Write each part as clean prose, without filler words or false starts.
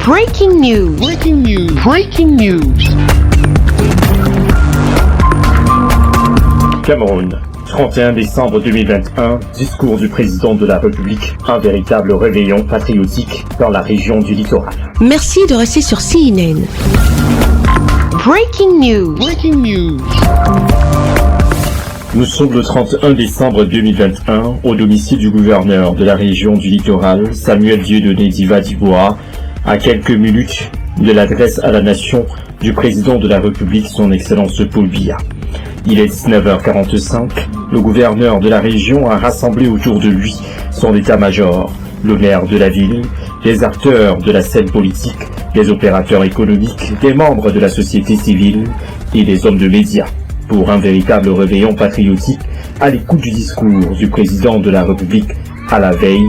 Breaking news. Breaking news. Breaking news. Cameroun, 31 décembre 2021, discours du président de la République, un véritable réveillon patriotique dans la région du littoral. Merci de rester sur CNN. Breaking news. Breaking news. Nous sommes le 31 décembre 2021 au domicile du gouverneur de la région du littoral, Samuel Dieudonné Diva-Dibois, à quelques minutes de l'adresse à la nation du président de la République, son Excellence Paul Biya. Il est 19h45, le gouverneur de la région a rassemblé autour de lui son état-major, le maire de la ville, les acteurs de la scène politique, les opérateurs économiques, des membres de la société civile et les hommes de médias, pour un véritable réveillon patriotique à l'écoute du discours du président de la République à la veille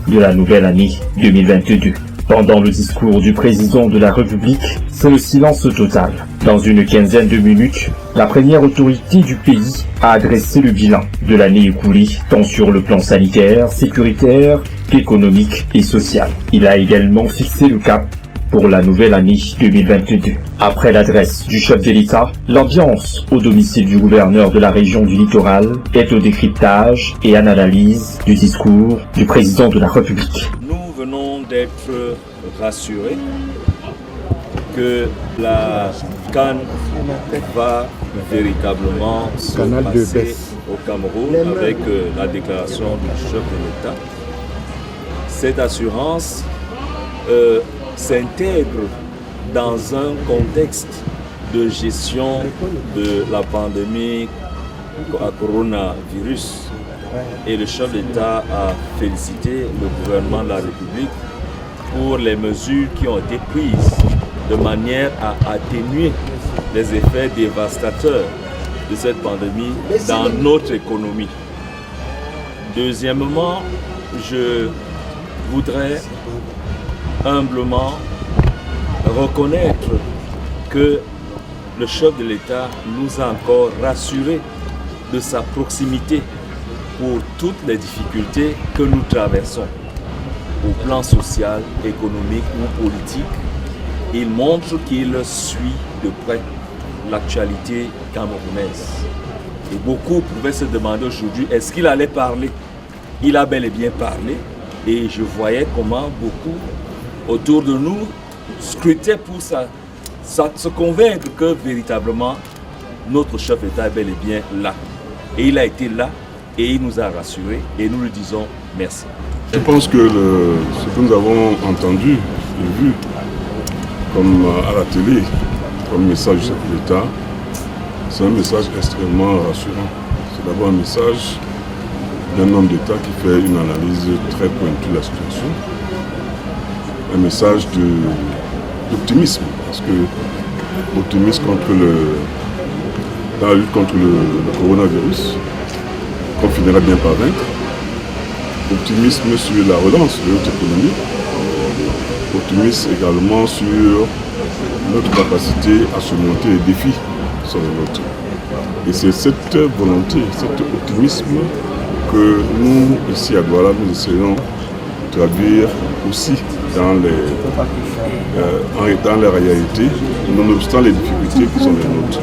de la nouvelle année 2022. Pendant le discours du président de la République, c'est le silence total. Dans une quinzaine de minutes, la première autorité du pays a adressé le bilan de l'année écoulée, tant sur le plan sanitaire, sécuritaire, qu'économique et social. Il a également fixé le cap pour la nouvelle année 2022. Après l'adresse du chef de l'État, l'ambiance au domicile du gouverneur de la région du littoral est au décryptage et à l'analyse du discours du président de la République. Nous venons d'être rassurés que la CAN va véritablement se passer au Cameroun avec la déclaration du chef de l'État. Cette assurance s'intègre dans un contexte de gestion de la pandémie à coronavirus. Et le chef d'État a félicité le gouvernement de la République pour les mesures qui ont été prises de manière à atténuer les effets dévastateurs de cette pandémie dans notre économie. Deuxièmement, je voudrais humblement reconnaître que le chef de l'État nous a encore rassurés de sa proximité pour toutes les difficultés que nous traversons au plan social, économique ou politique. Il montre qu'il suit de près l'actualité camerounaise. Et beaucoup pouvaient se demander aujourd'hui, est-ce qu'il allait parler? Il a bel et bien parlé. Et je voyais comment beaucoup autour de nous scrutaient pour se convaincre que véritablement notre chef d'État est bel et bien là. Et il a été là et il nous a rassurés et nous lui disons merci. Je pense que ce que nous avons entendu et vu comme à la télé, comme message du chef de l'État, c'est un message extrêmement rassurant. C'est d'abord un message d'un homme d'État qui fait une analyse très pointue de la situation. Un message d'optimisme, parce que l'optimisme dans la lutte contre le coronavirus, qu'on finira bien par vaincre. Optimisme sur la relance de notre économie. Optimisme également sur notre capacité à surmonter les défis qui sont les nôtres. Et c'est cette volonté, cet optimisme que nous, ici à Douala, nous essayons de traduire aussi dans les réalités, nonobstant les difficultés qui sont les nôtres.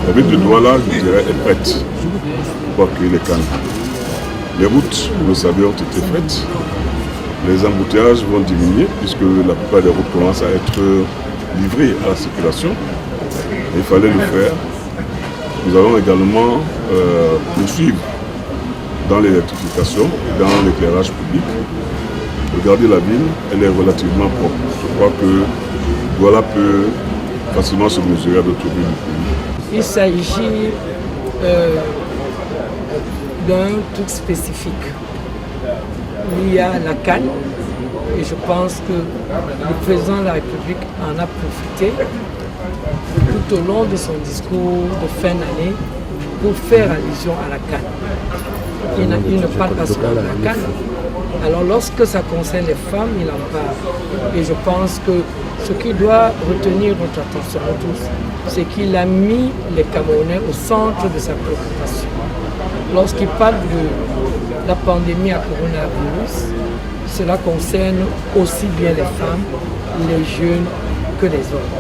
La ville de Douala, je dirais, est prête pour accueillir les cannes. Les routes, vous le savez, ont été faites. Les embouteillages vont diminuer puisque la plupart des routes commencent à être livrées à la circulation. Il fallait le faire. Nous allons également poursuivre dans l'électrification, dans l'éclairage public. Regardez la ville, elle est relativement propre. Je crois que Douala peut facilement se mesurer à d'autres villes du pays. Il s'agit d'un truc spécifique. Il y a la CAN et je pense que le président de la République en a profité tout au long de son discours de fin d'année pour faire allusion à la CAN. Il ne parle pas seulement de la CAN. Alors lorsque ça concerne les femmes, il en parle. Et je pense que ce qui doit retenir notre attention à tous, c'est qu'il a mis les Camerounais au centre de sa préoccupation. Lorsqu'il parle la pandémie à coronavirus, cela concerne aussi bien les femmes, les jeunes que les hommes.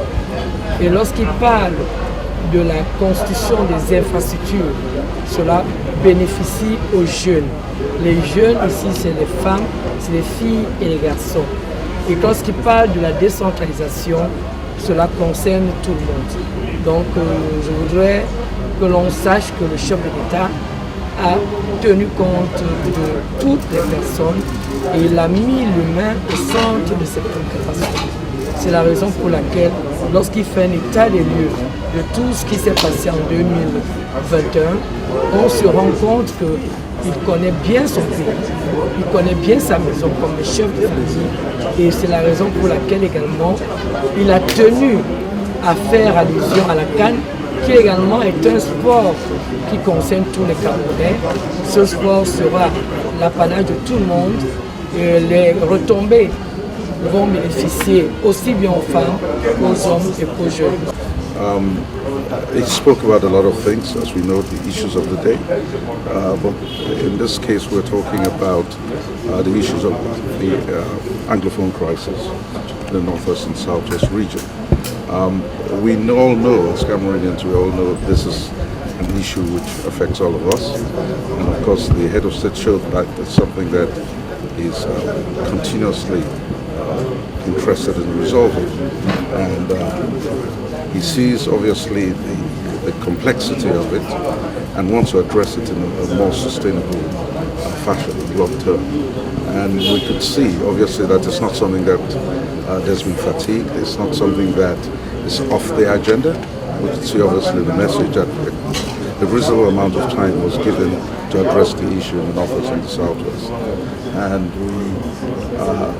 Et lorsqu'il parle de la construction des infrastructures, cela bénéficie aux jeunes. Les jeunes ici, c'est les femmes, c'est les filles et les garçons. Et lorsqu'il parle de la décentralisation, cela concerne tout le monde. Donc je voudrais que l'on sache que le chef de l'État a tenu compte de toutes les personnes et il a mis l'humain au centre de cette préoccupation. C'est la raison pour laquelle, lorsqu'il fait un état des lieux de tout ce qui s'est passé en 2021, on se rend compte qu'il connaît bien son pays, il connaît bien sa maison comme le chef de famille. Et c'est la raison pour laquelle également, il a tenu à faire allusion à la CAN, qui également est un sport qui concerne tous les Camerounais. Ce sport sera l'apanage de tout le monde et les retombées vont bénéficier aussi bien aux femmes qu'aux hommes et qu'aux jeunes. He spoke about a lot of things, as we know, the issues of the day. But in this case, we're talking about the issues of the Anglophone crisis in the Northwest and Southwest region. We all know, as Cameroonians, we all know this is an issue which affects all of us. And of course, the head of state showed that it's something that is continuously interested in resolving. And he sees, obviously, the complexity of it and wants to address it in a more sustainable fashion, long term. And we could see, obviously, that it's not something that there's been fatigue. It's not something that is off the agenda. We could see, obviously, the message that a reasonable amount of time was given to address the issue in the Northwest and the Southwest. And we are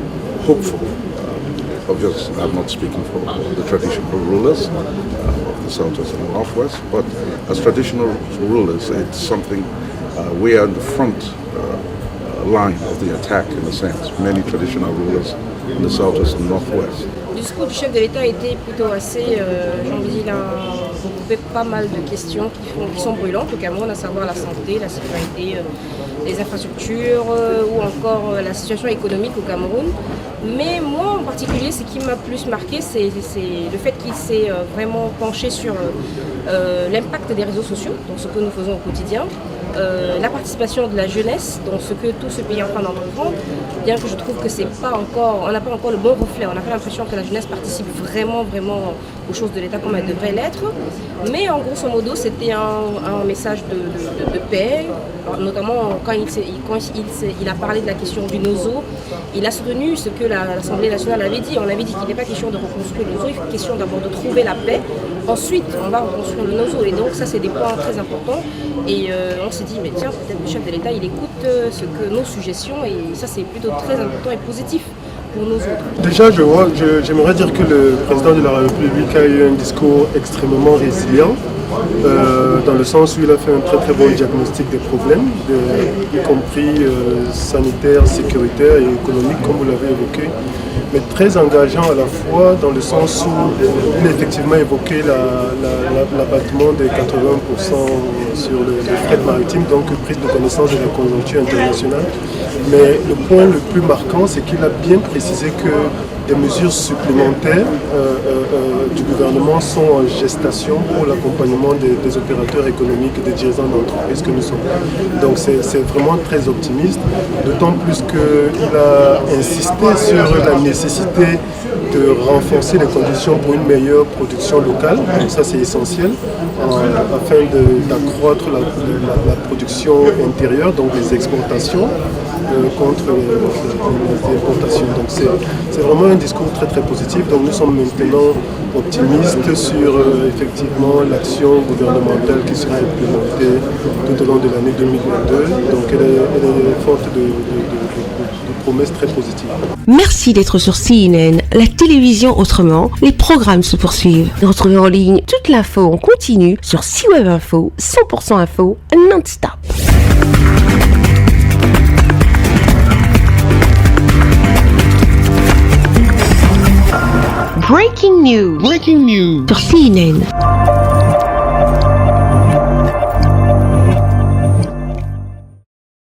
hopeful. Obviously, I'm not speaking for the traditional rulers of the Southwest and the Northwest, but as traditional rulers, it's something we are in the front line of the attack, in a sense. Many traditional rulers in the Southwest and Northwest. Le discours du chef de l'État était plutôt assez, j'ai envie de dire, il a regroupé pas mal de questions qui sont brûlantes au Cameroun, à savoir la santé, la sécurité, les infrastructures ou encore la situation économique au Cameroun. Mais moi en particulier, ce qui m'a plus marqué, c'est le fait qu'il s'est vraiment penché sur l'impact des réseaux sociaux, donc ce que nous faisons au quotidien, la participation de la jeunesse dans ce que tout ce pays est en train d'entreprendre, bien que je trouve que c'est pas encore, on n'a pas encore le bon reflet, on n'a pas l'impression que la jeunesse participe vraiment aux choses de l'État comme elle devrait l'être. Mais en grosso modo, c'était un message de paix, notamment quand il a parlé de la question du NOZO. Il a soutenu ce que l'Assemblée nationale avait dit. On avait dit qu'il n'est pas question de reconstruire le NOZO, il est question d'abord de trouver la paix. Ensuite, on va reconstruire le NOZO. Et donc ça, c'est des points très importants. Et on s'est dit, mais tiens, peut-être le chef de l'État, il écoute ce que nos suggestions. Et ça, c'est plutôt très important et positif pour nous autres. Déjà, j'aimerais dire que le président de la République a eu un discours extrêmement résilient. Dans le sens où il a fait un très bon diagnostic des problèmes, y compris sanitaires, sécuritaires et économiques, comme vous l'avez évoqué, mais très engageant à la fois dans le sens où il a effectivement évoqué l'abattement des 80% sur le fret maritime, donc prise de connaissance de la conjoncture internationale. Mais le point le plus marquant, c'est qu'il a bien précisé que des mesures supplémentaires du gouvernement sont en gestation pour l'accompagnement des opérateurs économiques et des dirigeants d'entreprises que nous sommes. Donc c'est vraiment très optimiste, d'autant plus qu'il a insisté sur la nécessité de renforcer les conditions pour une meilleure production locale. Donc ça c'est essentiel, afin d'accroître la production intérieure, donc les exportations, contre les importations. Donc c'est vraiment un discours très positif. Donc nous sommes maintenant optimistes sur effectivement l'action gouvernementale qui sera implémentée tout au long de l'année 2022. Donc elle est forte de promesses très positives. Merci d'être sur CNN, la télévision autrement. Les programmes se poursuivent. Retrouvez en ligne toute l'info en continu sur CWeb Info, 100% info, non-stop. Breaking news. Sur CNN.